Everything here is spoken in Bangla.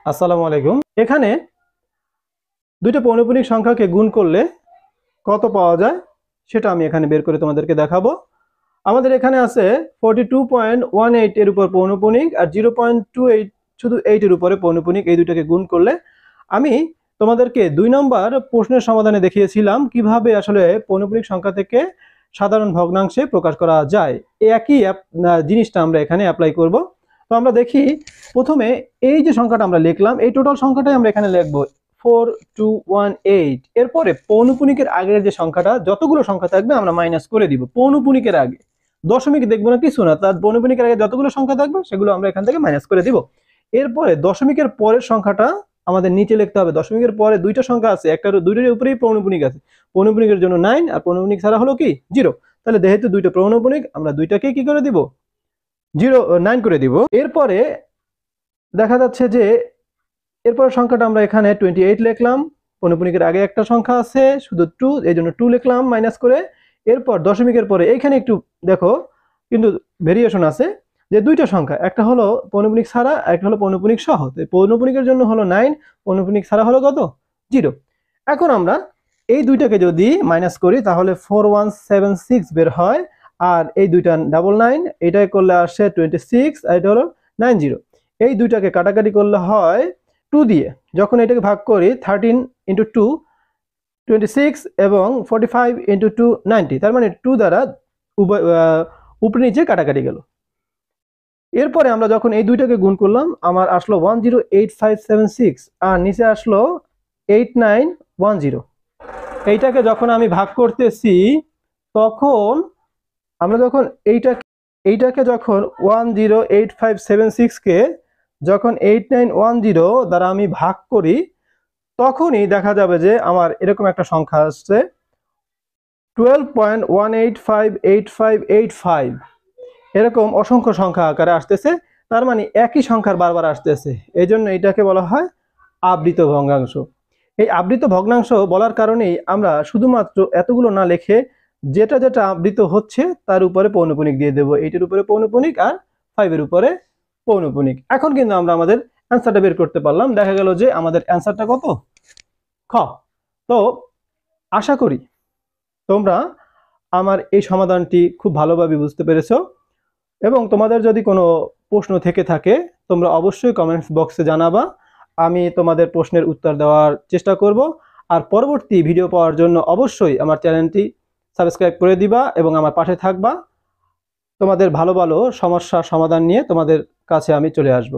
আসসালামু আলাইকুম। এখানে দুইটা পৌনঃপুনিক সংখ্যাকে গুণ করলে কত পাওয়া যায় সেটা আমি এখানে বের করে তোমাদেরকে দেখাবো। আমাদের এখানে আছে 42.18 এর উপর পৌনঃপুনিক আর 0.28 শুধু 8 এর উপরে পৌনঃপুনিক। এই দুইটাকে গুণ করলে আমি তোমাদেরকে 2 নম্বর প্রশ্নের সমাধানে দেখিয়েছিলাম কিভাবে আসলে পৌনঃপুনিক সংখ্যা থেকে সাধারণ ভগ্নাংশে প্রকাশ করা যায়। এই একই জিনিসটা আমরা এখানে অ্যাপ্লাই করব। তো আমরা দেখি প্রথমে এই যে সংখ্যাটা আমরা লিখলাম এই টোটাল সংখ্যাটাই আমরা এখানে লিখবো 4218। এরপরে পৌনঃপুনিকের আগের যে সংখ্যাটা যতগুলো সংখ্যা থাকবে আমরা মাইনাস করে দিব পৌনঃপুনিকের আগে। দশমিক দেখবো না, কিছু না, তার পৌনঃপুনিকের আগে যতগুলো সংখ্যা থাকবে সেগুলো আমরা এখান থেকে মাইনাস করে দিব। এরপরে দশমিকের পরের সংখ্যাটা আমাদের নিচে লিখতে হবে। দশমিকের পরে দুইটা সংখ্যা আছে, একটা দুইটার উপরেই পৌনঃপুনিক আছে। পৌনঃপুনিকের জন্য 9 আর পৌনঃপুনিক ছাড়া হলো কি 0। তাহলে যেহেতু দুইটা পৌনঃপুনিক আমরা দুইটাকে কি করে দিব 9 করে দিব। এরপরে দেখা যাচ্ছে যে এরপর সংখ্যাটা আমরা এখানে 28 লিখলাম। পৌনঃপুনিকের আগে একটা সংখ্যা আছে শুধু 2, এই জন্য 2 লিখলাম মাইনাস করে। এরপর দশমিকের পরে এইখানে একটু দেখো কিন্তু ভেরিয়েশন আছে যে দুইটা সংখ্যা, একটা হলো পৌনঃপুনিক ছাড়া, একটা হলো পৌনঃপুনিক সহ। পৌনঃপুনিকের জন্য হলো 9, পৌনঃপুনিক ছাড়া হলো কত 0। এখন আমরা এই দুইটাকে যদি মাইনাস করি তাহলে 4176 বের হয়। আর এই দুইটা 99, এটাই করলে আসে 26 আর এটা হলো 90। এই দুইটাকে কাটাকাটি করলে হয় 2 দিয়ে। যখন এটাকে ভাগ করি 13 ইন্টু 2 26 এবং 45 ইন্টু 2 90, তার মানে 2 দ্বারা উপরে নিচে কাটাকাটি গেল। এরপরে আমরা যখন এই দুইটাকে গুণ করলাম আমার আসলো 108576 আর নিচে আসলো 8910। এইটাকে যখন আমি ভাগ করতেছি তখন আমরা যখন এইটাকে যখন 108576 কে যখন 8910 দ্বারা আমি ভাগ করি তখনই দেখা যাবে যে আমার এরকম একটা সংখ্যা আসছে 12.1858585। এরকম অসংখ্য সংখ্যা আকারে আসতেছে, তার মানে একই সংখ্যার বারবার আসতেছে। এই জন্য এটাকে বলা হয় আবৃত ভগ্নাংশ। এই আবৃত ভগ্নাংশ বলার কারণেই আমরা শুধুমাত্র এতগুলো না লিখে যেটা যেটা আবৃত হচ্ছে তার উপরে পৌনঃপুনিক দিয়ে দেবো। 8 এর উপরে পৌনঃপুনিক আর 5 এর উপরে পৌনঃপুনিক। এখন কিন্তু আমরা আমাদের অ্যান্সারটা বের করতে পারলাম। দেখা গেল যে আমাদের অ্যান্সারটা কত খ। তো আশা করি তোমরা আমার এই সমাধানটি খুব ভালোভাবে বুঝতে পেরেছো এবং তোমাদের যদি কোনো প্রশ্ন থেকে থাকে তোমরা অবশ্যই কমেন্টস বক্সে জানাবা। আমি তোমাদের প্রশ্নের উত্তর দেওয়ার চেষ্টা করব। আর পরবর্তী ভিডিও পাওয়ার জন্য অবশ্যই আমার চ্যানেলটি সাবস্ক্রাইব করে দিবা এবং আমার পাশে থাকবা। তোমাদের ভালো ভালো সমস্যার সমাধান নিয়ে তোমাদের কাছে আমি চলে আসব।